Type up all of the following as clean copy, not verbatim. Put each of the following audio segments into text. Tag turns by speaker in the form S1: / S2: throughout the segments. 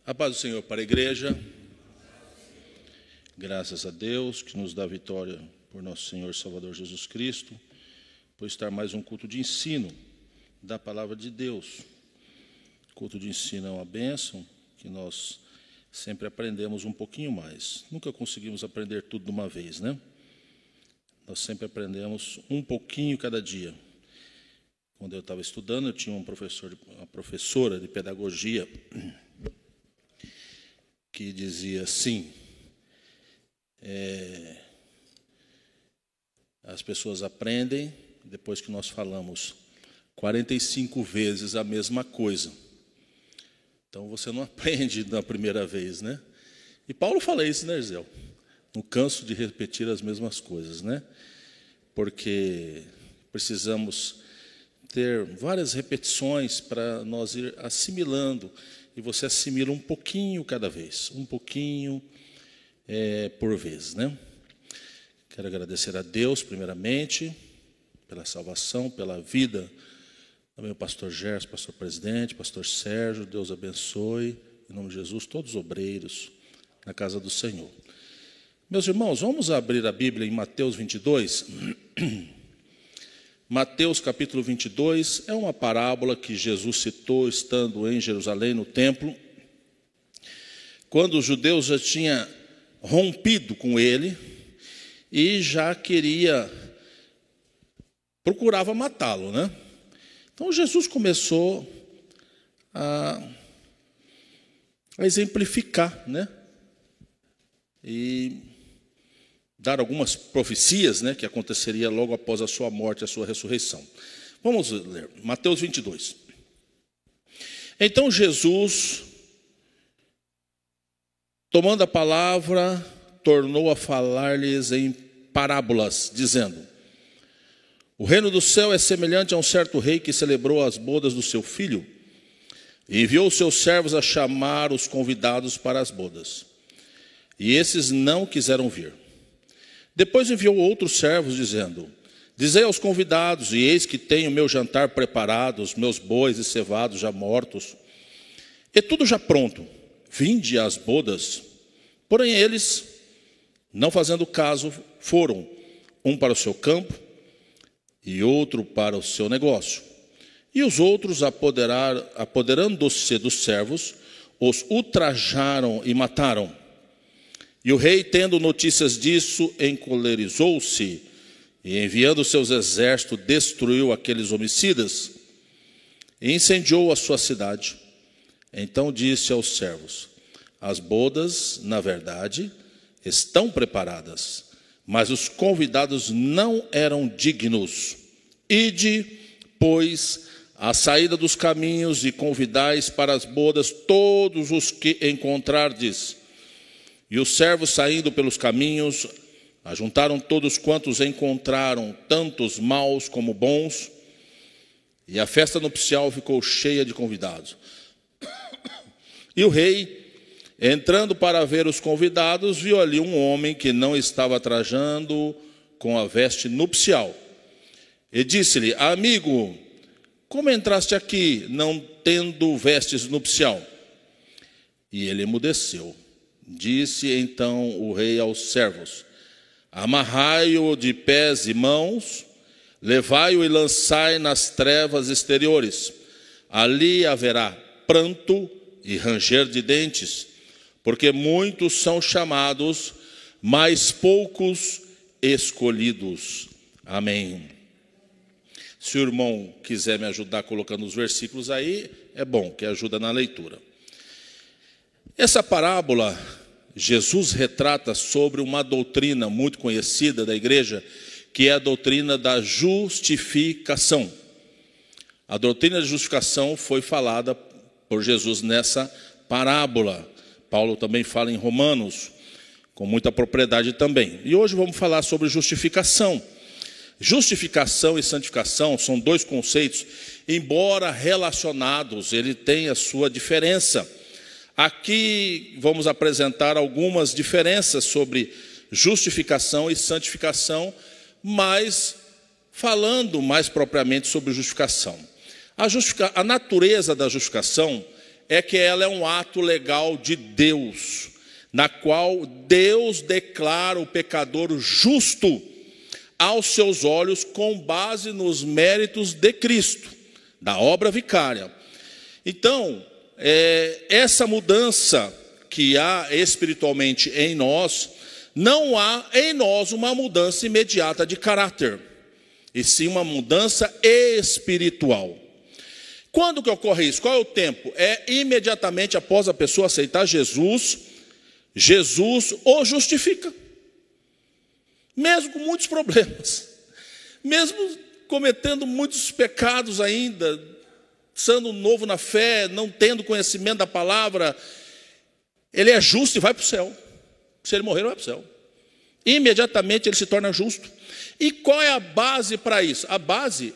S1: A paz do Senhor para a igreja. Graças a Deus que nos dá vitória por nosso Senhor Salvador Jesus Cristo, por estar mais um culto de ensino da palavra de Deus. Culto de ensino é uma bênção que nós sempre aprendemos um pouquinho mais. Nunca conseguimos aprender tudo de uma vez, né? Nós sempre aprendemos um pouquinho cada dia. Quando eu estava estudando, eu tinha uma professora de pedagogia que dizia assim: as pessoas aprendem depois que nós falamos 45 vezes a mesma coisa. Então você não aprende na primeira vez, né? E Paulo fala isso, né, Gisele? Não canso de repetir as mesmas coisas, né? Porque precisamos ter várias repetições para nós ir assimilando. E você assimila um pouquinho cada vez, um pouquinho por vez, né? Quero agradecer a Deus, primeiramente, pela salvação, pela vida. Também o pastor Gerson, pastor presidente, pastor Sérgio, Deus abençoe, em nome de Jesus, todos os obreiros na casa do Senhor. Meus irmãos, vamos abrir a Bíblia em Mateus 22. Mateus capítulo 22 é uma parábola que Jesus citou estando em Jerusalém, no templo, quando os judeus já tinham rompido com ele e já procurava matá-lo, né? Então Jesus começou a exemplificar, né? E dar algumas profecias, né, que aconteceria logo após a sua morte e a sua ressurreição. Vamos ler, Mateus 22. Então Jesus, tomando a palavra, tornou a falar-lhes em parábolas, dizendo: o reino do céu é semelhante a um certo rei que celebrou as bodas do seu filho e enviou seus servos a chamar os convidados para as bodas. E esses não quiseram vir. Depois enviou outros servos, dizendo: dizei aos convidados, e eis que tenho o meu jantar preparado, os meus bois e cevados já mortos, e tudo já pronto, vinde às bodas. Porém eles, não fazendo caso, foram, um para o seu campo, e outro para o seu negócio. E os outros, apoderando-se dos servos, os ultrajaram e mataram. E o rei, tendo notícias disso, encolerizou-se e, enviando seus exércitos, destruiu aqueles homicidas e incendiou a sua cidade. Então disse aos servos: as bodas, na verdade, estão preparadas, mas os convidados não eram dignos. Ide, pois, à saída dos caminhos e convidais para as bodas todos os que encontrardes. E os servos, saindo pelos caminhos, ajuntaram todos quantos encontraram, tantos maus como bons, e a festa nupcial ficou cheia de convidados. E o rei, entrando para ver os convidados, viu ali um homem que não estava trajando com a veste nupcial. E disse-lhe: amigo, como entraste aqui, não tendo vestes nupcial? E ele emudeceu. Disse então o rei aos servos: amarrai-o de pés e mãos, levai-o e lançai nas trevas exteriores. Ali haverá pranto e ranger de dentes, porque muitos são chamados, mas poucos escolhidos. Amém. Se o irmão quiser me ajudar colocando os versículos aí, é bom, que ajuda na leitura. Essa parábola, Jesus retrata sobre uma doutrina muito conhecida da igreja, que é a doutrina da justificação. A doutrina da justificação foi falada por Jesus nessa parábola. Paulo também fala em Romanos, com muita propriedade também. E hoje vamos falar sobre justificação. Justificação e santificação são dois conceitos, embora relacionados, ele tem a sua diferença. Aqui vamos apresentar algumas diferenças sobre justificação e santificação, mas falando mais propriamente sobre justificação. A natureza da justificação é que ela é um ato legal de Deus, na qual Deus declara o pecador justo aos seus olhos com base nos méritos de Cristo, da obra vicária. Então, essa mudança que há espiritualmente em nós, não há em nós uma mudança imediata de caráter, e sim uma mudança espiritual. Quando que ocorre isso? Qual é o tempo? É imediatamente após a pessoa aceitar Jesus, Jesus o justifica. Mesmo com muitos problemas, mesmo cometendo muitos pecados ainda, sendo novo na fé, não tendo conhecimento da palavra, ele é justo e vai para o céu. Se ele morrer, ele vai para o céu. Imediatamente ele se torna justo. E qual é a base para isso? A base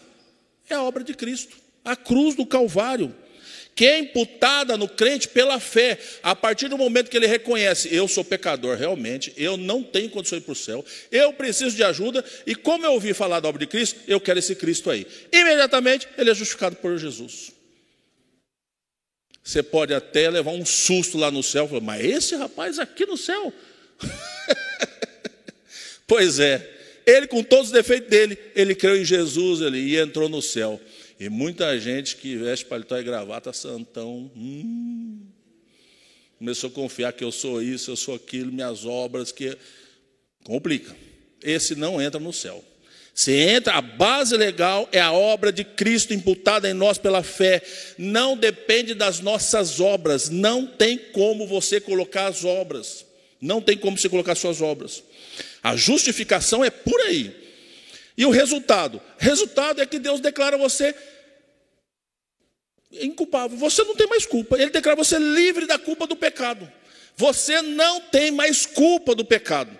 S1: é a obra de Cristo, a cruz do Calvário, que é imputada no crente pela fé. A partir do momento que ele reconhece: eu sou pecador, realmente, eu não tenho condições de ir para o céu, eu preciso de ajuda, e como eu ouvi falar da obra de Cristo, eu quero esse Cristo aí. Imediatamente ele é justificado por Jesus. Você pode até levar um susto lá no céu, falar: mas esse rapaz aqui no céu? Pois é, ele com todos os defeitos dele, ele creu em Jesus e entrou no céu. E muita gente que veste paletó e gravata, santão, começou a confiar que eu sou isso, eu sou aquilo, minhas obras, que complica. Esse não entra no céu. Se entra, a base legal é a obra de Cristo imputada em nós pela fé. Não depende das nossas obras. Não tem como você colocar as obras. Não tem como você colocar suas obras. A justificação é por aí. E o resultado? O resultado é que Deus declara você inculpável. Você não tem mais culpa. Ele declara você livre da culpa do pecado. Você não tem mais culpa do pecado.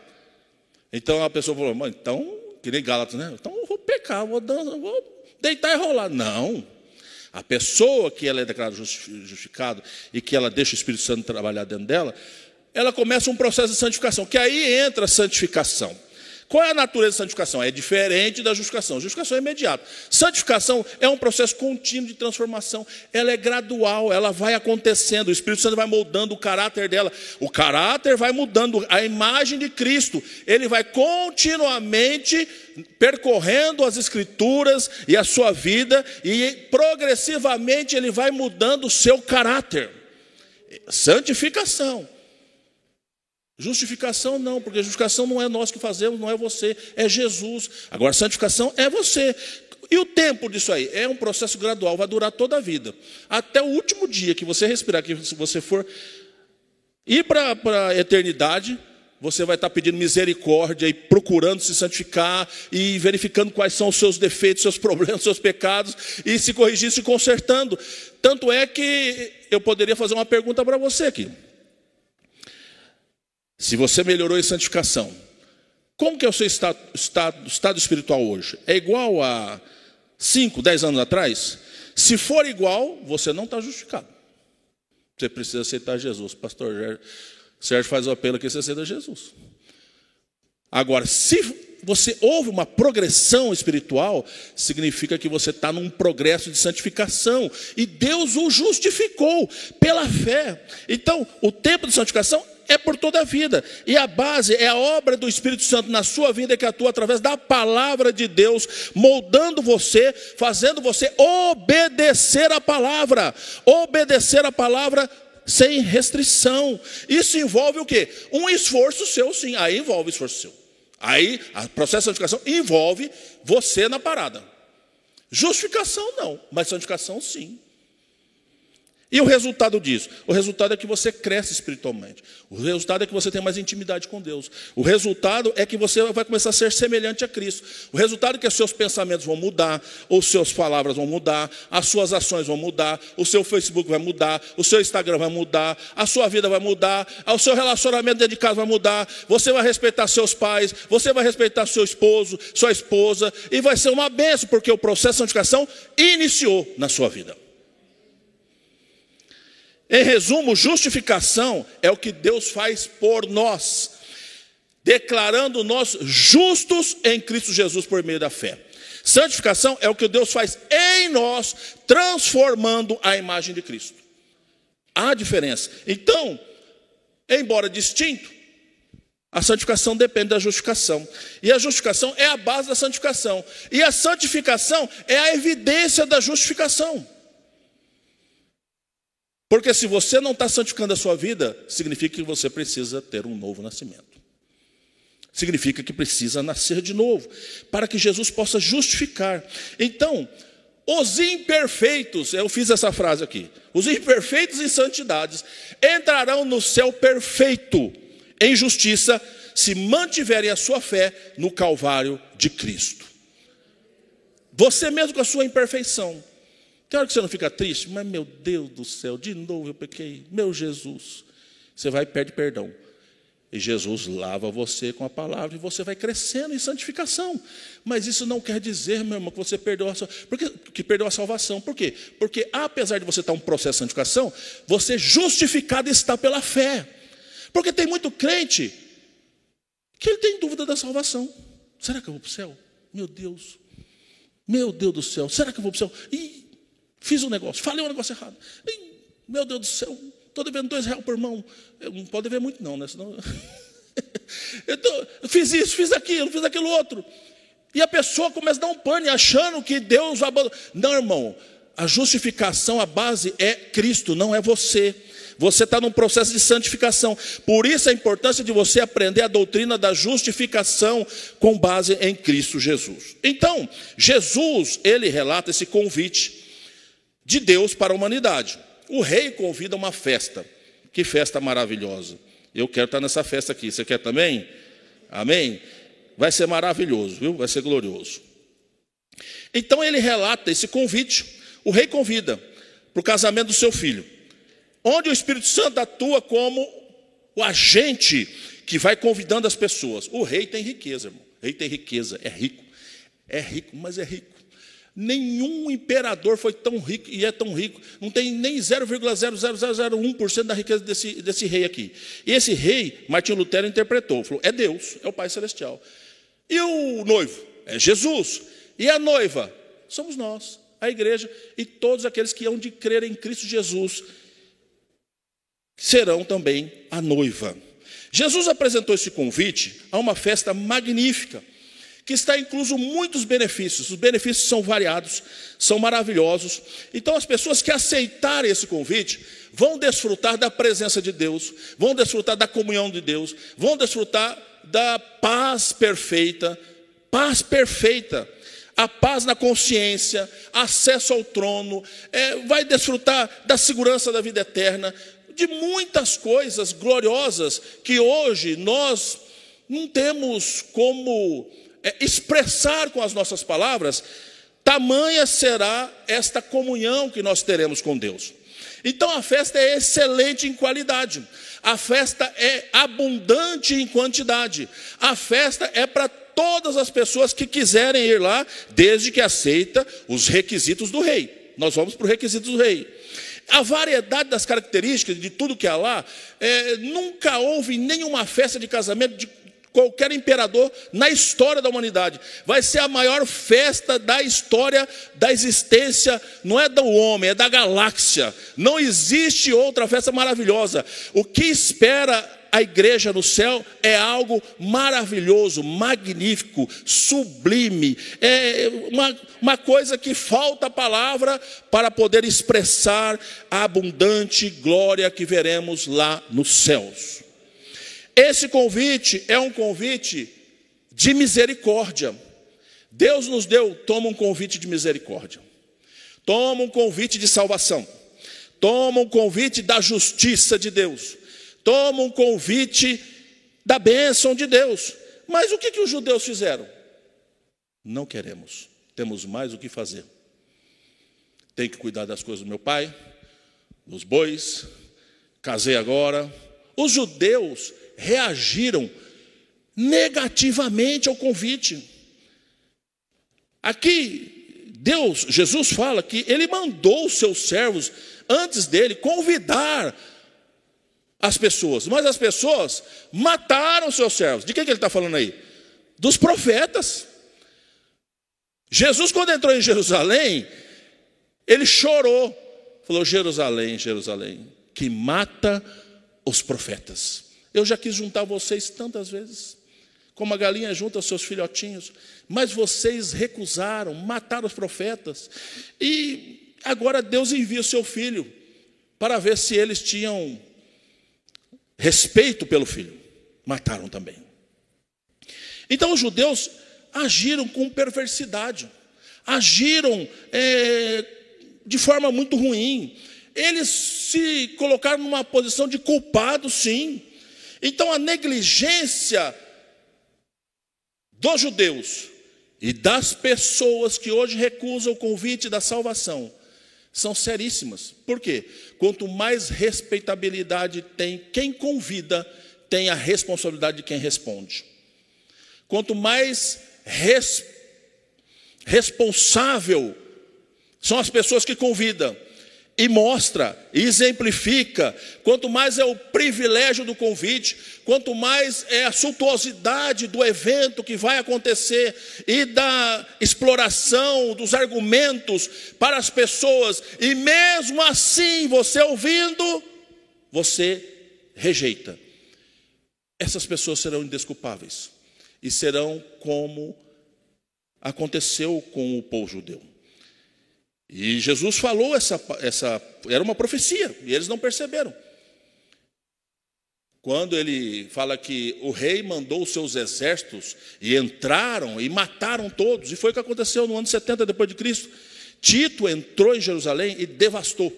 S1: Então a pessoa falou: mas então, que nem Gálatas, né? Então eu vou pecar, vou deitar e rolar. Não. A pessoa que ela é declarada justificada e que ela deixa o Espírito Santo trabalhar dentro dela, ela começa um processo de santificação, que aí entra a santificação. Qual é a natureza da santificação? É diferente da justificação. A justificação é imediata. Santificação é um processo contínuo de transformação. Ela é gradual, ela vai acontecendo. O Espírito Santo vai moldando o caráter dela. O caráter vai mudando a imagem de Cristo. Ele vai continuamente percorrendo as Escrituras e a sua vida, e progressivamente ele vai mudando o seu caráter. Santificação. Justificação não, porque justificação não é nós que fazemos, não é você, é Jesus. Agora, santificação é você. E o tempo disso aí? É um processo gradual, vai durar toda a vida. Até o último dia que você respirar, que se você for ir para a eternidade, você vai estar pedindo misericórdia e procurando se santificar e verificando quais são os seus defeitos, seus problemas, seus pecados, e se corrigindo, se consertando. Tanto é que eu poderia fazer uma pergunta para você aqui. Se você melhorou em santificação, como que é o seu estado espiritual hoje? É igual a 5, 10 anos atrás? Se for igual, você não está justificado. Você precisa aceitar Jesus. Pastor Sérgio faz o apelo aqui, você aceita Jesus. Agora, se você houve uma progressão espiritual, significa que você está num progresso de santificação. E Deus o justificou pela fé. Então, o tempo de santificação é por toda a vida. E a base é a obra do Espírito Santo na sua vida, que atua através da palavra de Deus, moldando você, fazendo você obedecer a palavra. Obedecer a palavra sem restrição. Isso envolve o quê? Um esforço seu, sim. Aí envolve esforço seu. Aí, o processo de santificação envolve você na parada. Justificação não, mas santificação sim. E o resultado disso? O resultado é que você cresce espiritualmente. O resultado é que você tem mais intimidade com Deus. O resultado é que você vai começar a ser semelhante a Cristo. O resultado é que os seus pensamentos vão mudar, os seus palavras vão mudar, as suas ações vão mudar, o seu Facebook vai mudar, o seu Instagram vai mudar, a sua vida vai mudar, o seu relacionamento dentro de casa vai mudar, você vai respeitar seus pais, você vai respeitar seu esposo, sua esposa, e vai ser uma bênção, porque o processo de santificação iniciou na sua vida. Em resumo, justificação é o que Deus faz por nós, declarando nós justos em Cristo Jesus por meio da fé. Santificação é o que Deus faz em nós, transformando a imagem de Cristo. Há diferença. Então, embora distinto, a santificação depende da justificação. E a justificação é a base da santificação. E a santificação é a evidência da justificação. Porque se você não está santificando a sua vida, significa que você precisa ter um novo nascimento. Significa que precisa nascer de novo, para que Jesus possa justificar. Então, os imperfeitos, eu fiz essa frase aqui, os imperfeitos em santidades entrarão no céu perfeito, em justiça, se mantiverem a sua fé no Calvário de Cristo. Você mesmo com a sua imperfeição. Tem hora que você não fica triste, mas meu Deus do céu, de novo eu pequei, meu Jesus. Você vai e pede perdão. E Jesus lava você com a palavra e você vai crescendo em santificação. Mas isso não quer dizer, meu irmão, que você perdeu a salvação. Por quê? Porque apesar de você estar em um processo de santificação, você justificado está pela fé. Porque tem muito crente que ele tem dúvida da salvação. Será que eu vou para o céu? Meu Deus do céu, será que eu vou para o céu? Fiz um negócio, falei um negócio errado. Meu Deus do céu, estou devendo R$2 por irmão. Eu não pode dever muito não, né? Senão... eu fiz isso, fiz aquilo outro. E a pessoa começa a dar um pânico, achando que Deus abandonou. Não, irmão, a justificação, a base é Cristo, não é você. Você está num processo de santificação. Por isso a importância de você aprender a doutrina da justificação com base em Cristo Jesus. Então, Jesus, ele relata esse convite de Deus para a humanidade. O rei convida uma festa. Que festa maravilhosa. Eu quero estar nessa festa aqui. Você quer também? Amém? Vai ser maravilhoso, viu? Vai ser glorioso. Então ele relata esse convite. O rei convida para o casamento do seu filho, onde o Espírito Santo atua como o agente que vai convidando as pessoas. O rei tem riqueza, irmão. O rei tem riqueza, é rico. É rico, mas é rico. Nenhum imperador foi tão rico e é tão rico. Não tem nem 0,00001% da riqueza desse rei aqui. E esse rei, Martinho Lutero interpretou. Falou, é Deus, é o Pai Celestial. E o noivo? É Jesus. E a noiva? Somos nós, a igreja. E todos aqueles que hão de crer em Cristo Jesus serão também a noiva. Jesus apresentou esse convite a uma festa magnífica, que está incluso muitos benefícios. Os benefícios são variados, são maravilhosos. Então as pessoas que aceitarem esse convite vão desfrutar da presença de Deus, vão desfrutar da comunhão de Deus, vão desfrutar da paz perfeita, a paz na consciência, acesso ao trono, vai desfrutar da segurança da vida eterna, de muitas coisas gloriosas que hoje nós não temos como expressar com as nossas palavras. Tamanha será esta comunhão que nós teremos com Deus. Então a festa é excelente em qualidade, a festa é abundante em quantidade, a festa é para todas as pessoas que quiserem ir lá, desde que aceita os requisitos do rei. Nós vamos para os requisitos do rei. A variedade das características de tudo que há lá, nunca houve nenhuma festa de casamento de qualquer imperador na história da humanidade. Vai ser a maior festa da história da existência, não é do homem, é da galáxia. Não existe outra festa maravilhosa. O que espera a igreja no céu é algo maravilhoso, magnífico, sublime. É uma coisa que falta a palavra para poder expressar a abundante glória que veremos lá nos céus. Esse convite é um convite de misericórdia. Deus nos deu, toma um convite de misericórdia. Toma um convite de salvação. Toma um convite da justiça de Deus. Toma um convite da bênção de Deus. Mas o que os judeus fizeram? Não queremos. Temos mais o que fazer. Tenho que cuidar das coisas do meu pai, dos bois. Casei agora. Os judeus reagiram negativamente ao convite. Aqui, Jesus fala que ele mandou os seus servos, antes dele, convidar as pessoas. Mas as pessoas mataram os seus servos. De quem que ele está falando aí? Dos profetas. Jesus, quando entrou em Jerusalém, ele chorou. Falou, Jerusalém, Jerusalém, que mata os profetas. Eu já quis juntar vocês tantas vezes, como a galinha junta os seus filhotinhos, mas vocês recusaram, mataram os profetas, e agora Deus envia o seu filho, para ver se eles tinham respeito pelo filho. Mataram também. Então os judeus agiram com perversidade, agiram de forma muito ruim. Eles se colocaram numa posição de culpados, sim. Então a negligência dos judeus e das pessoas que hoje recusam o convite da salvação são seríssimas. Por quê? Quanto mais respeitabilidade tem quem convida, tem a responsabilidade de quem responde. Quanto mais responsável são as pessoas que convidam, e mostra, e exemplifica, quanto mais é o privilégio do convite, quanto mais é a suntuosidade do evento que vai acontecer e da exploração dos argumentos para as pessoas, e mesmo assim, você ouvindo, você rejeita. Essas pessoas serão indesculpáveis e serão como aconteceu com o povo judeu. E Jesus falou era uma profecia, e eles não perceberam. Quando ele fala que o rei mandou os seus exércitos, e entraram e mataram todos, e foi o que aconteceu no ano 70 depois de Cristo. Tito entrou em Jerusalém e devastou.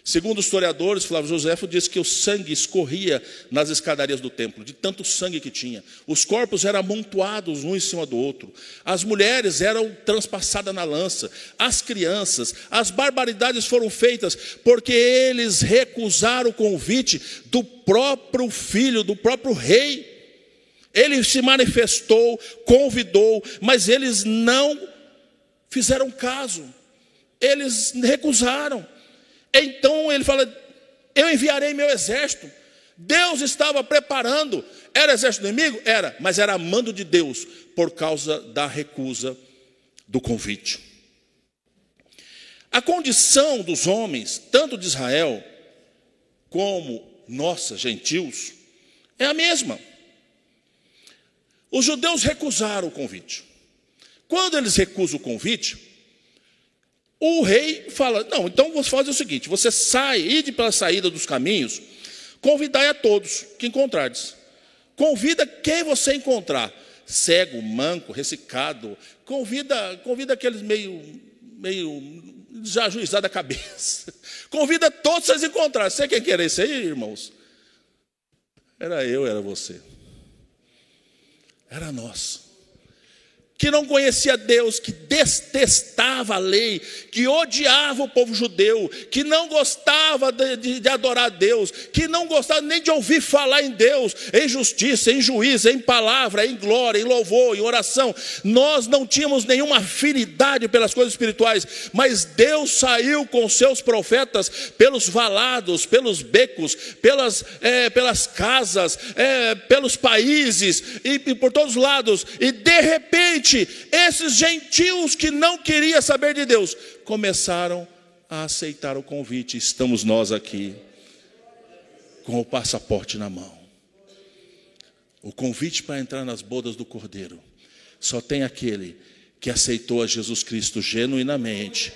S1: Segundo os historiadores, Flávio Joséfo diz que o sangue escorria nas escadarias do templo, de tanto sangue que tinha. Os corpos eram amontoados um em cima do outro. As mulheres eram transpassadas na lança. As crianças, as barbaridades foram feitas porque eles recusaram o convite do próprio filho, do próprio rei. Ele se manifestou, convidou, mas eles não fizeram caso. Eles recusaram. Então ele fala, eu enviarei meu exército. Deus estava preparando. Era exército inimigo? Era, mas era mando de Deus, por causa da recusa do convite. A condição dos homens, tanto de Israel, como nossa, gentios, é a mesma. Os judeus recusaram o convite. Quando eles recusam o convite, o rei fala, não, então você faz o seguinte, você ide pela saída dos caminhos, convidai a todos que encontrardes. Convida quem você encontrar, cego, manco, ressecado, convida aqueles meio desajuizados da cabeça. Convida todos vocês encontrarem. Você quem quer isso aí, irmãos? Era eu, era você. Era nós. Que não conhecia Deus, que detestava a lei, que odiava o povo judeu, que não gostava de adorar a Deus, que não gostava nem de ouvir falar em Deus, em justiça, em juízo, em palavra, em glória, em louvor, em oração. Nós não tínhamos nenhuma afinidade pelas coisas espirituais, mas Deus saiu com seus profetas pelos valados, pelos becos, pelas casas, pelos países e por todos os lados, e de repente esses gentios que não queriam saber de Deus começaram a aceitar o convite. Estamos nós aqui com o passaporte na mão. O convite para entrar nas bodas do Cordeiro só tem aquele que aceitou a Jesus Cristo genuinamente.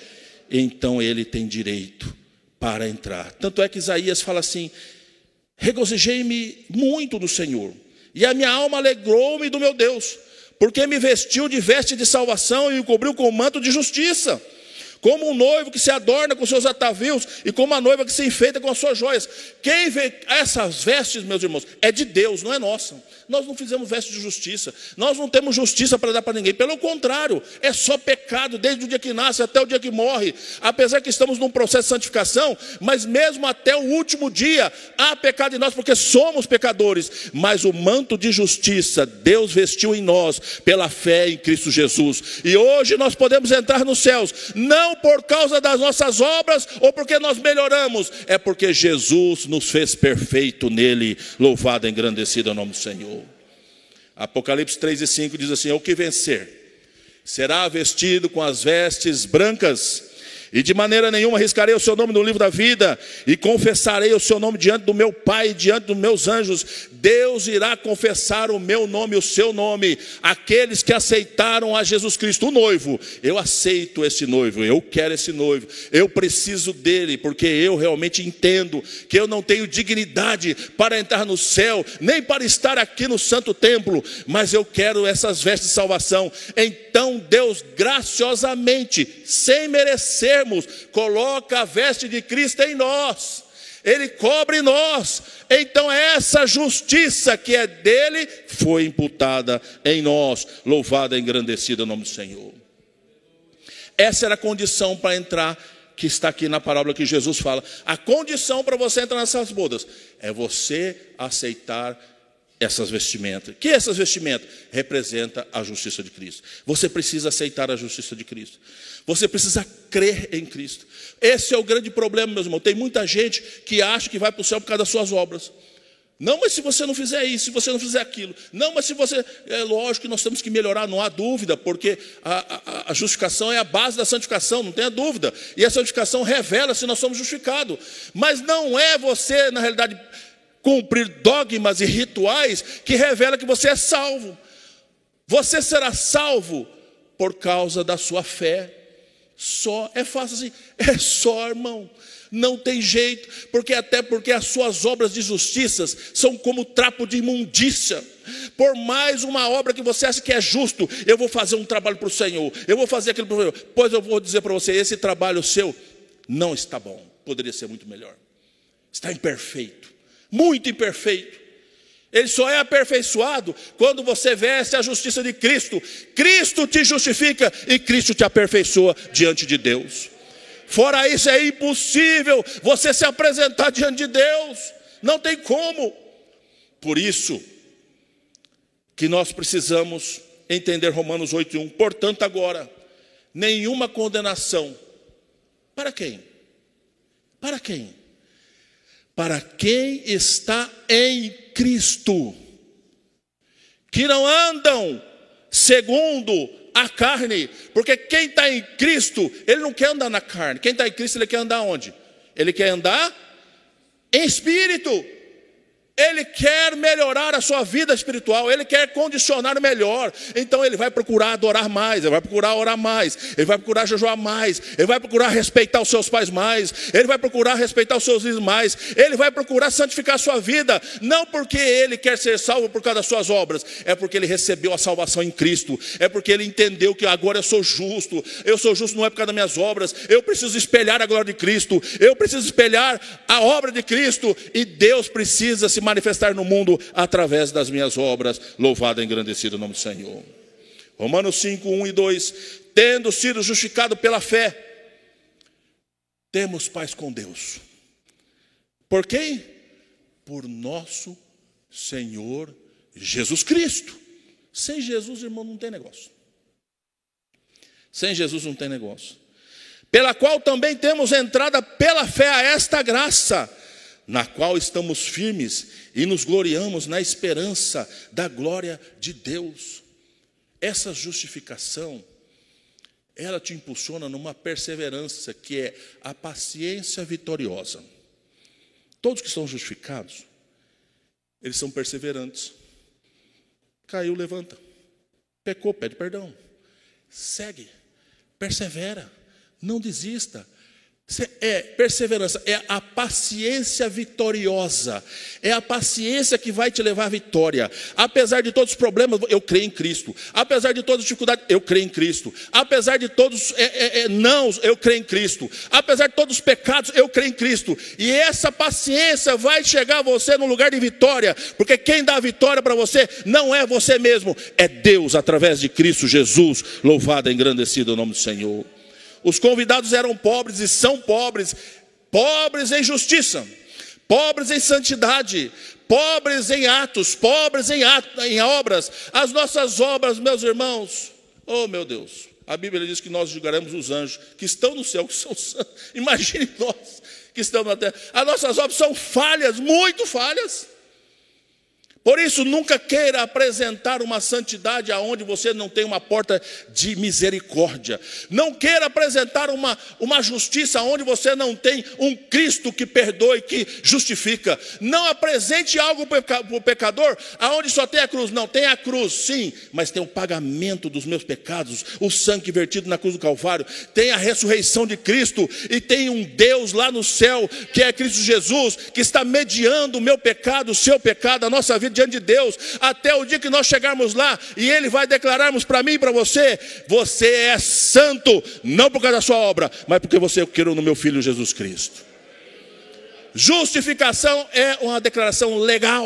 S1: Então ele tem direito para entrar. Tanto é que Isaías fala assim: regozijei-me muito no Senhor, e a minha alma alegrou-me do meu Deus, porque me vestiu de veste de salvação e me cobriu com manto de justiça, como um noivo que se adorna com seus atavios e como a noiva que se enfeita com as suas joias. Quem vê essas vestes, meus irmãos, é de Deus, não é nossa. Nós não fizemos veste de justiça, nós não temos justiça para dar para ninguém, pelo contrário, é só pecado desde o dia que nasce até o dia que morre. Apesar que estamos num processo de santificação, mas mesmo até o último dia há pecado em nós, porque somos pecadores. Mas o manto de justiça Deus vestiu em nós pela fé em Cristo Jesus, e hoje nós podemos entrar nos céus, não por causa das nossas obras ou porque nós melhoramos, é porque Jesus nos fez perfeito nele. Louvado e engrandecido é o nome do Senhor. Apocalipse 3:5 diz assim: o que vencer será vestido com as vestes brancas, E de maneira nenhuma arriscarei o seu nome no livro da vida, e confessarei o seu nome diante do meu Pai e diante dos meus anjos. Deus irá confessar o meu nome e o seu nome. Aqueles que aceitaram a Jesus Cristo, o noivo. Eu aceito esse noivo, eu quero esse noivo, eu preciso dele, porque eu realmente entendo que eu não tenho dignidade para entrar no céu, nem para estar aqui no santo templo, mas eu quero essas vestes de salvação. Então Deus graciosamente, sem merecermos, coloca a veste de Cristo em nós. Ele cobre nós. Então essa justiça que é dele foi imputada em nós. Louvado e engrandecido o nome do Senhor. Essa era a condição para entrar, que está aqui na parábola que Jesus fala. A condição para você entrar nessas bodas é você aceitar essas vestimentas. Que essas vestimentas representam a justiça de Cristo. Você precisa aceitar a justiça de Cristo. Você precisa crer em Cristo. Esse é o grande problema, meus irmãos. Tem muita gente que acha que vai para o céu por causa das suas obras. Não, mas se você não fizer isso, se você não fizer aquilo. Não, mas se você... É lógico que nós temos que melhorar, não há dúvida, porque a justificação é a base da santificação, não tenha dúvida. E a santificação revela se nós somos justificados. Mas não é você, na realidade, cumprir dogmas e rituais que revela que você é salvo. Você será salvo por causa da sua fé. Só, é fácil assim, é só, irmão. Não tem jeito, porque as suas obras de justiça são como trapo de imundícia. Por mais uma obra que você acha que é justo, eu vou fazer um trabalho para o Senhor, eu vou fazer aquilo para o Senhor, pois eu vou dizer para você, esse trabalho seu não está bom, poderia ser muito melhor. Está imperfeito, muito imperfeito. Ele só é aperfeiçoado quando você veste a justiça de Cristo. Cristo te justifica e Cristo te aperfeiçoa diante de Deus. Fora isso é impossível você se apresentar diante de Deus. Não tem como. Por isso que nós precisamos entender Romanos 8:1. Portanto agora, nenhuma condenação. Para quem? Para quem? Para quem está em Cristo, que não andam segundo a carne, porque quem está em Cristo, ele não quer andar na carne. Quem está em Cristo, ele quer andar onde? Ele quer andar em espírito. Ele quer melhorar a sua vida espiritual, ele quer condicionar melhor. Então ele vai procurar adorar mais, ele vai procurar orar mais, ele vai procurar jejuar mais, ele vai procurar respeitar os seus pais mais, ele vai procurar respeitar os seus filhos mais, ele vai procurar santificar a sua vida, não porque ele quer ser salvo por causa das suas obras, é porque ele recebeu a salvação em Cristo, é porque ele entendeu que agora eu sou justo não é por causa das minhas obras, eu preciso espelhar a glória de Cristo, eu preciso espelhar a obra de Cristo, e Deus precisa se manifestar no mundo através das minhas obras. Louvado e engrandecido o nome do Senhor. Romanos 5:1 e 2. Tendo sido justificado pela fé, temos paz com Deus. Por quem? Por nosso Senhor Jesus Cristo. Sem Jesus, irmão, não tem negócio. Sem Jesus não tem negócio. Pela qual também temos entrada pela fé a esta graça, na qual estamos firmes e nos gloriamos na esperança da glória de Deus. Essa justificação, ela te impulsiona numa perseverança que é a paciência vitoriosa. Todos que são justificados, eles são perseverantes. Caiu, levanta. Pecou, pede perdão. Segue, persevera, não desista. É perseverança, é a paciência vitoriosa, é a paciência que vai te levar à vitória. Apesar de todos os problemas, eu creio em Cristo. Apesar de todas as dificuldades, eu creio em Cristo. Apesar de todos nãos, eu creio em Cristo. Apesar de todos os pecados, eu creio em Cristo. E essa paciência vai chegar a você num lugar de vitória, porque quem dá a vitória para você não é você mesmo, é Deus através de Cristo Jesus. Louvado e engrandecido o nome do Senhor. Os convidados eram pobres e são pobres, pobres em justiça, pobres em santidade, pobres em atos, pobres em obras. As nossas obras, meus irmãos, oh meu Deus, a Bíblia diz que nós julgaremos os anjos que estão no céu, que são santos. Imagine nós que estamos na terra. As nossas obras são falhas, muito falhas. Por isso, nunca queira apresentar uma santidade aonde você não tem uma porta de misericórdia. Não queira apresentar uma justiça onde você não tem um Cristo que perdoe, que justifica. Não apresente algo para o pecador aonde só tem a cruz. Não, tem a cruz, sim, mas tem o pagamento dos meus pecados, o sangue vertido na cruz do Calvário, tem a ressurreição de Cristo, e tem um Deus lá no céu, que é Cristo Jesus, que está mediando o meu pecado, o seu pecado, a nossa vida diante de Deus, até o dia que nós chegarmos lá, e Ele vai declararmos para mim e para você: você é santo, não por causa da sua obra, mas porque você creu no meu Filho Jesus Cristo. Justificação é uma declaração legal,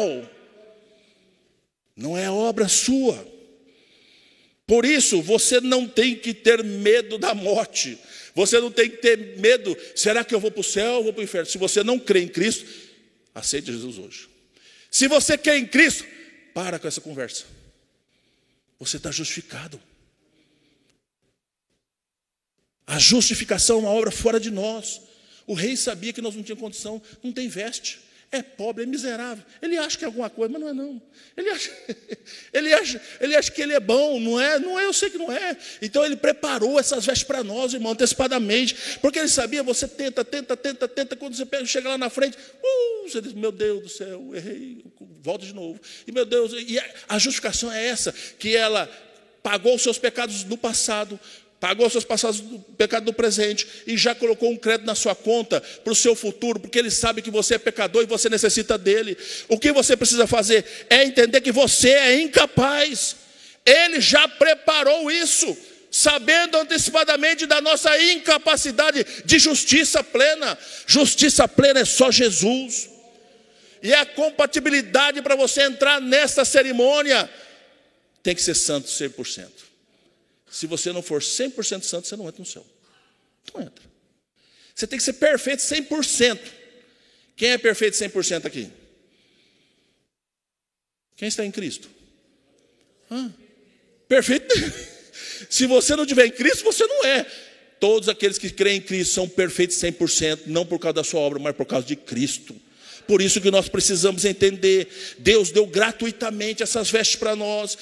S1: não é obra sua. Por isso, você não tem que ter medo da morte. Você não tem que ter medo, será que eu vou para o céu ou vou para o inferno? Se você não crê em Cristo, aceite Jesus hoje. Se você crê em Cristo, para com essa conversa. Você está justificado. A justificação é uma obra fora de nós. O rei sabia que nós não tínhamos condição, não tem veste, é pobre, é miserável. Ele acha que é alguma coisa, mas não é não. Ele acha que ele é bom, não é, eu sei que não é. Então ele preparou essas vestes para nós, irmão, antecipadamente, porque ele sabia, você tenta, quando você chega lá na frente, você diz: meu Deus do céu, errei, volta de novo. E meu Deus, e a justificação é essa, que ela pagou os seus pecados no passado, pagou os seus pecados do presente, e já colocou um crédito na sua conta para o seu futuro, porque Ele sabe que você é pecador e você necessita dEle. O que você precisa fazer é entender que você é incapaz. Ele já preparou isso, sabendo antecipadamente da nossa incapacidade de justiça plena. Justiça plena é só Jesus. E a compatibilidade para você entrar nessa cerimônia tem que ser santo 100%. Se você não for 100% santo, você não entra no céu. Não entra. Você tem que ser perfeito 100%. Quem é perfeito 100% aqui? Quem está em Cristo? Perfeito. Se você não estiver em Cristo, você não é. Todos aqueles que creem em Cristo são perfeitos 100%, não por causa da sua obra, mas por causa de Cristo. Por isso que nós precisamos entender, Deus deu gratuitamente essas vestes para nós.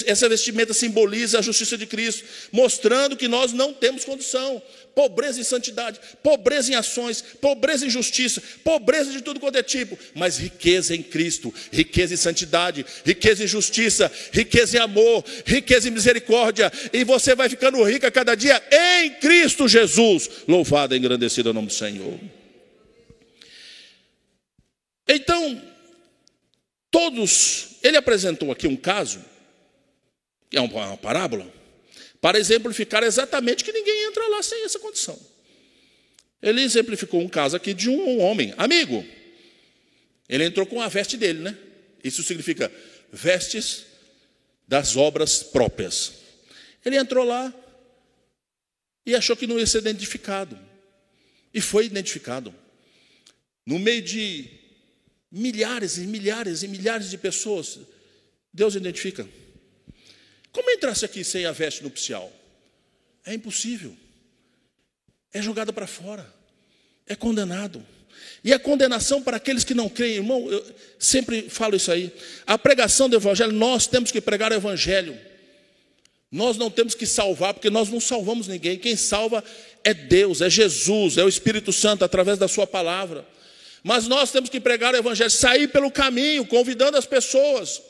S1: Essa vestimenta simboliza a justiça de Cristo, mostrando que nós não temos condição. Pobreza em santidade, pobreza em ações, pobreza em justiça, pobreza de tudo quanto é tipo, mas riqueza em Cristo, riqueza em santidade, riqueza em justiça, riqueza em amor, riqueza em misericórdia. E você vai ficando rico a cada dia em Cristo Jesus. Louvado e engrandecido é o nome do Senhor. Então, ele apresentou aqui um caso, que é uma parábola, para exemplificar exatamente que ninguém entra lá sem essa condição. Ele exemplificou um caso aqui de um homem, amigo. Ele entrou com a veste dele, né? Isso significa vestes das obras próprias. Ele entrou lá e achou que não ia ser identificado. E foi identificado. No meio de milhares e milhares e milhares de pessoas, Deus identifica. Como entrasse aqui sem a veste nupcial? É impossível. É jogado para fora. É condenado. E a condenação para aqueles que não creem, irmão, eu sempre falo isso aí. A pregação do evangelho, nós temos que pregar o evangelho. Nós não temos que salvar, porque nós não salvamos ninguém. Quem salva é Deus, é Jesus, é o Espírito Santo, através da sua palavra. Mas nós temos que pregar o evangelho, sair pelo caminho, convidando as pessoas.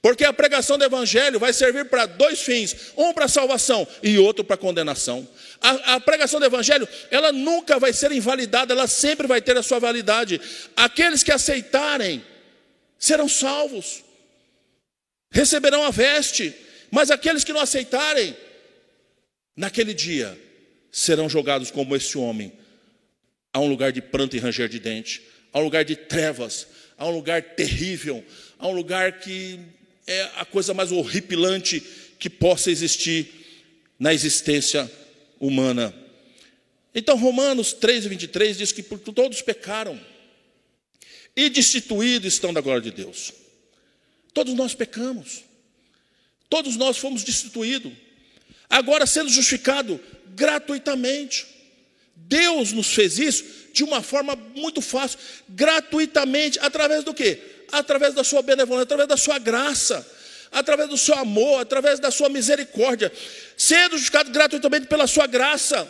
S1: Porque a pregação do evangelho vai servir para dois fins, um para salvação e outro para condenação. A pregação do evangelho, ela nunca vai ser invalidada, ela sempre vai ter a sua validade. Aqueles que aceitarem serão salvos, receberão a veste, mas aqueles que não aceitarem, naquele dia, serão jogados como esse homem, a um lugar de pranto e ranger de dente, a um lugar de trevas, a um lugar terrível, a um lugar que é a coisa mais horripilante que possa existir na existência humana. Então Romanos 3:23 diz que por todos pecaram e destituídos estão da glória de Deus. Todos nós pecamos, todos nós fomos destituídos, agora sendo justificado gratuitamente. Deus nos fez isso de uma forma muito fácil, gratuitamente, através do quê? Através da sua benevolência, através da sua graça, através do seu amor, através da sua misericórdia, sendo justificado gratuitamente pela sua graça.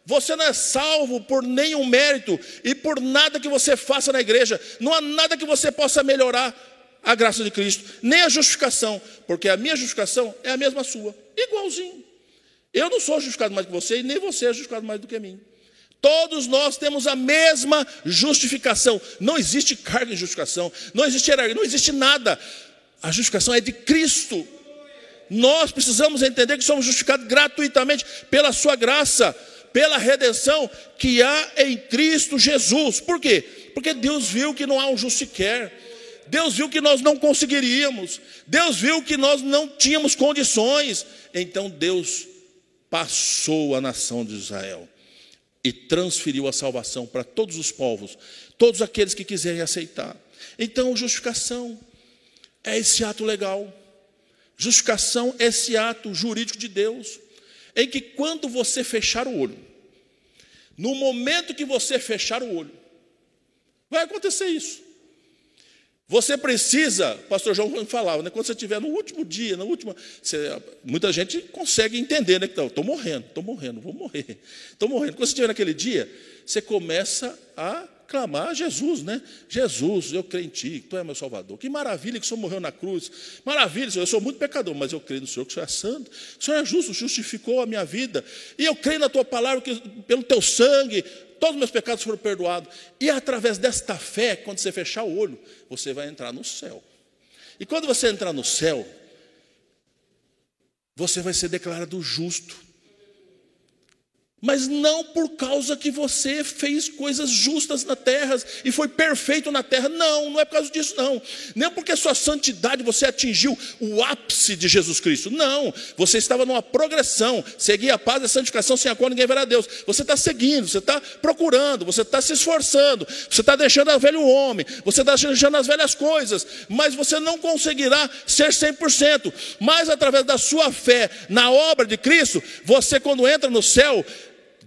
S1: Você não é salvo por nenhum mérito e por nada que você faça na igreja. Não há nada que você possa melhorar a graça de Cristo, nem a justificação, porque a minha justificação é a mesma sua, igualzinho. Eu não sou justificado mais que você e nem você é justificado mais do que mim. Todos nós temos a mesma justificação. Não existe carga em justificação, não existe hierarquia, não existe nada. A justificação é de Cristo. Nós precisamos entender que somos justificados gratuitamente pela sua graça, pela redenção que há em Cristo Jesus. Por quê? Porque Deus viu que não há um justo sequer. Deus viu que nós não conseguiríamos. Deus viu que nós não tínhamos condições. Então Deus passou a nação de Israel e transferiu a salvação para todos os povos, todos aqueles que quiserem aceitar. Então, justificação é esse ato legal. Justificação é esse ato jurídico de Deus, em que quando você fechar o olho, no momento que você fechar o olho, vai acontecer isso. Você precisa, pastor João falava, né, quando você estiver no último dia, muita gente consegue entender, né, que estou morrendo, vou morrer, estou morrendo. Quando você estiver naquele dia, você começa a clamar a Jesus, né? Jesus, eu creio em Ti, Tu és meu Salvador. Que maravilha que o Senhor morreu na cruz. Maravilha, Senhor, eu sou muito pecador, mas eu creio no Senhor, que o Senhor é santo. O Senhor é justo, justificou a minha vida. E eu creio na Tua palavra, que pelo Teu sangue, todos os meus pecados foram perdoados. E através desta fé, quando você fechar o olho, você vai entrar no céu. E quando você entrar no céu, você vai ser declarado justo. Mas não por causa que você fez coisas justas na terra e foi perfeito na terra. Não é por causa disso, não. Nem porque a sua santidade você atingiu o ápice de Jesus Cristo. Não, você estava numa progressão. Seguir a paz e a santificação, sem a qual ninguém verá a Deus. Você está seguindo, você está procurando, você está se esforçando, você está deixando o velho homem, você está deixando as velhas coisas, mas você não conseguirá ser 100%. Mas através da sua fé na obra de Cristo, você, quando entra no céu,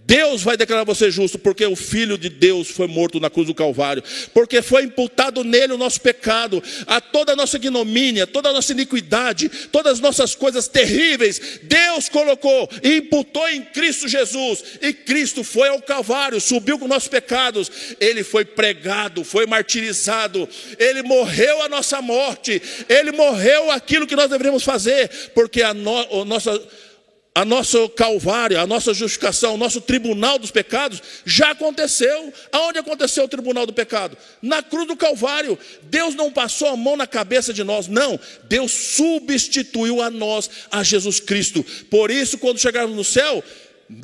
S1: Deus vai declarar você justo, porque o Filho de Deus foi morto na cruz do Calvário, porque foi imputado nele o nosso pecado, a toda a nossa ignomínia, toda a nossa iniquidade, todas as nossas coisas terríveis, Deus colocou e imputou em Cristo Jesus, e Cristo foi ao Calvário, subiu com nossos pecados, Ele foi pregado, foi martirizado, Ele morreu a nossa morte, Ele morreu aquilo que nós deveríamos fazer, porque a nosso Calvário, a nossa justificação, o nosso tribunal dos pecados já aconteceu. Aonde aconteceu o tribunal do pecado? Na cruz do Calvário. Deus não passou a mão na cabeça de nós, não. Deus substituiu a nós, a Jesus Cristo. Por isso, quando chegarmos no céu,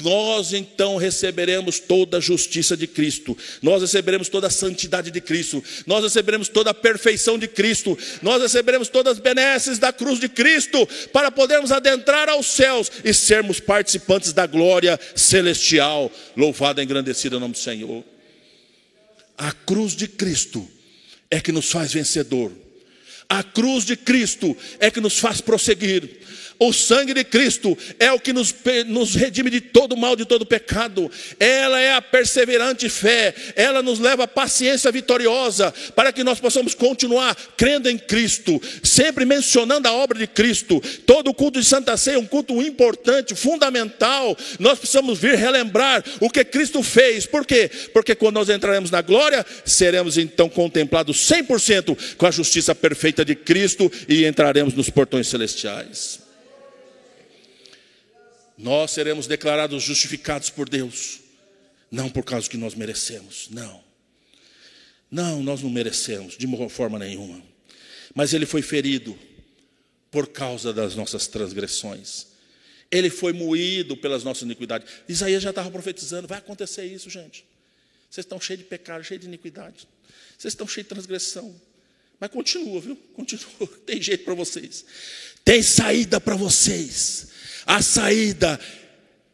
S1: nós então receberemos toda a justiça de Cristo, nós receberemos toda a santidade de Cristo, nós receberemos toda a perfeição de Cristo, nós receberemos todas as benesses da cruz de Cristo, para podermos adentrar aos céus e sermos participantes da glória celestial. Louvado e engrandecido o nome do Senhor. A cruz de Cristo é que nos faz vencedor, a cruz de Cristo é que nos faz prosseguir. O sangue de Cristo é o que nos redime de todo mal, de todo pecado. Ela é a perseverante fé. Ela nos leva à paciência vitoriosa, para que nós possamos continuar crendo em Cristo, sempre mencionando a obra de Cristo. Todo culto de Santa Ceia é um culto importante, fundamental. Nós precisamos vir relembrar o que Cristo fez. Por quê? Porque quando nós entraremos na glória, seremos então contemplados 100% com a justiça perfeita de Cristo e entraremos nos portões celestiais. Nós seremos declarados justificados por Deus, não por causa que nós merecemos, não, nós não merecemos de forma nenhuma, mas Ele foi ferido por causa das nossas transgressões, Ele foi moído pelas nossas iniquidades. Isaías já estava profetizando, vai acontecer isso, gente. Vocês estão cheios de pecado, cheios de iniquidade, vocês estão cheios de transgressão, mas continua, viu? Continua, tem jeito para vocês, tem saída para vocês. A saída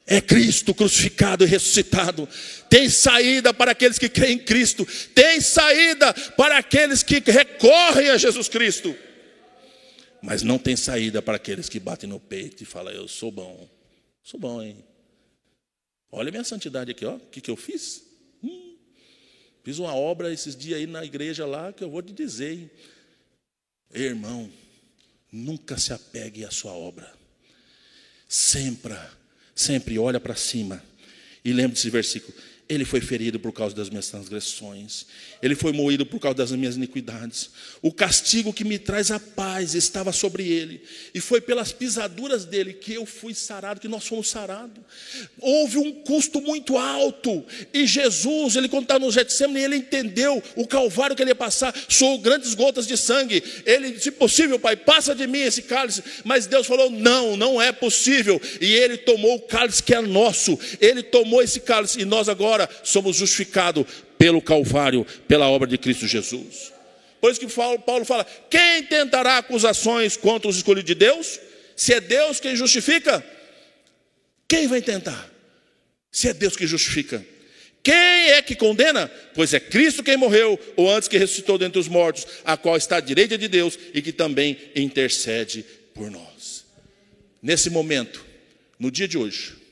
S1: é Cristo crucificado e ressuscitado. Tem saída para aqueles que creem em Cristo. Tem saída para aqueles que recorrem a Jesus Cristo. Mas não tem saída para aqueles que batem no peito e falam: eu sou bom. Sou bom, hein? Olha a minha santidade aqui, ó. O que eu fiz? Fiz uma obra esses dias aí na igreja lá, que eu vou te dizer, hein? Irmão, nunca se apegue à sua obra. Sempre olha para cima e lembre desse versículo. Ele foi ferido por causa das minhas transgressões. Ele foi moído por causa das minhas iniquidades. O castigo que me traz a paz estava sobre ele. E foi pelas pisaduras dele que eu fui sarado, que nós fomos sarados. Houve um custo muito alto. E Jesus, ele quando está no Getsemane, ele entendeu o calvário que ele ia passar. Soou grandes gotas de sangue. Ele, se possível, Pai, passa de mim esse cálice. Mas Deus falou, não é possível. E ele tomou o cálice que é nosso. Ele tomou esse cálice e nós agora somos justificados pelo Calvário, pela obra de Cristo Jesus. Por isso que Paulo fala, quem tentará acusações contra os escolhidos de Deus? Se é Deus quem justifica, quem vai tentar? Se é Deus que justifica, quem é que condena? Pois é Cristo quem morreu, ou antes que ressuscitou dentre os mortos, a qual está à direita de Deus e que também intercede por nós. Nesse momento, no dia de hoje,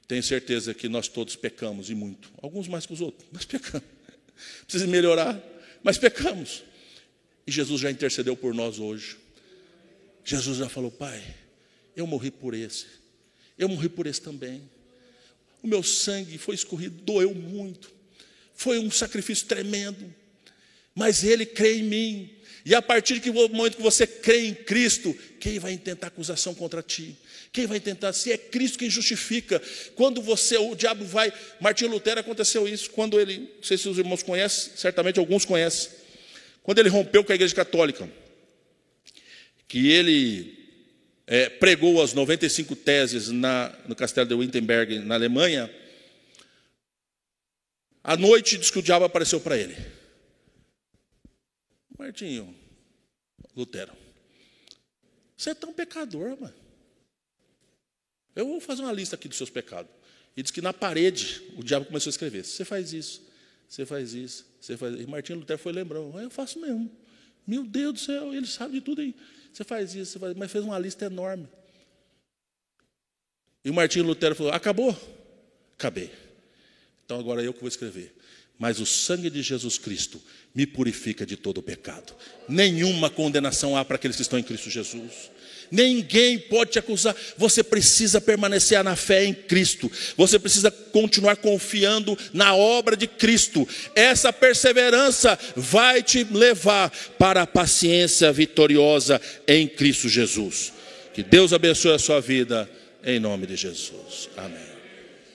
S1: tenho certeza que nós todos pecamos e muito. Alguns mais que os outros, mas pecamos. Precisa melhorar, mas pecamos. E Jesus já intercedeu por nós hoje. Jesus já falou, Pai, eu morri por esse. Eu morri por esse também. O meu sangue foi escorrido, doeu muito. Foi um sacrifício tremendo. Mas Ele crê em mim. E a partir do momento que você crê em Cristo, quem vai intentar acusação contra ti? Quem vai tentar? Se é Cristo quem justifica. Quando o diabo vai... Martinho Lutero aconteceu isso. Quando ele, não sei se os irmãos conhecem, certamente alguns conhecem. Quando ele rompeu com a Igreja Católica, que ele pregou as 95 teses no castelo de Wittenberg, na Alemanha, à noite diz que o diabo apareceu para ele. Martinho Lutero, você é tão pecador, mano. Eu vou fazer uma lista aqui dos seus pecados. E diz que na parede o diabo começou a escrever. Você faz isso, você faz isso, você faz isso. E Martinho Lutero foi lembrando. Eu faço mesmo. Meu Deus do céu, ele sabe de tudo aí. Você faz isso, você faz isso. Mas fez uma lista enorme. E o Martinho Lutero falou, acabou? Acabei. Então agora eu que vou escrever. Mas o sangue de Jesus Cristo me purifica de todo o pecado. Nenhuma condenação há para aqueles que estão em Cristo Jesus. Ninguém pode te acusar. Você precisa permanecer na fé em Cristo. Você precisa continuar confiando na obra de Cristo. Essa perseverança vai te levar para a paciência vitoriosa em Cristo Jesus. Que Deus abençoe a sua vida em nome de Jesus. Amém.